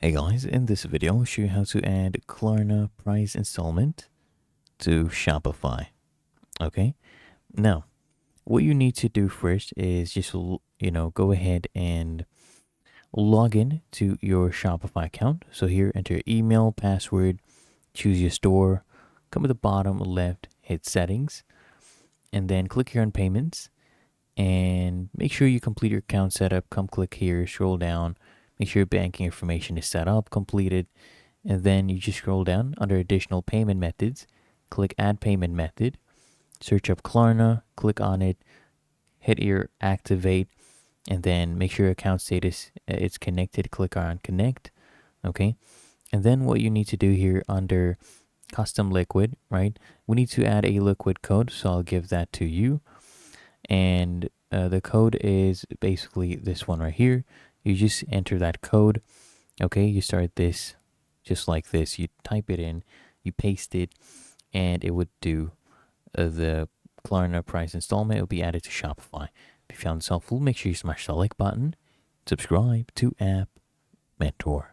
Hey guys, in this video I'll show you how to add Klarna price installment to Shopify. Okay, now what you need to do first is just go ahead and log in to your Shopify account. So here, enter your email, password, choose your store, come to the bottom left, hit settings, and then click here on payments, and make sure you complete your account setup. Come click here, scroll down, make sure your banking information is set up, completed. And then you just scroll down under additional payment methods, click add payment method, search up Klarna, click on it, hit your activate, and then make sure your account status is connected, click on connect. Okay. And then what you need to do here under custom liquid, right? We need to add a liquid code. So I'll give that to you. And the code is basically this one right here. You just enter that code. Okay. You start this just like this. You type it in, you paste it, and it would do the Klarna price installment. It will be added to Shopify. If you found this helpful, make sure you smash the like button, subscribe to App Mentor.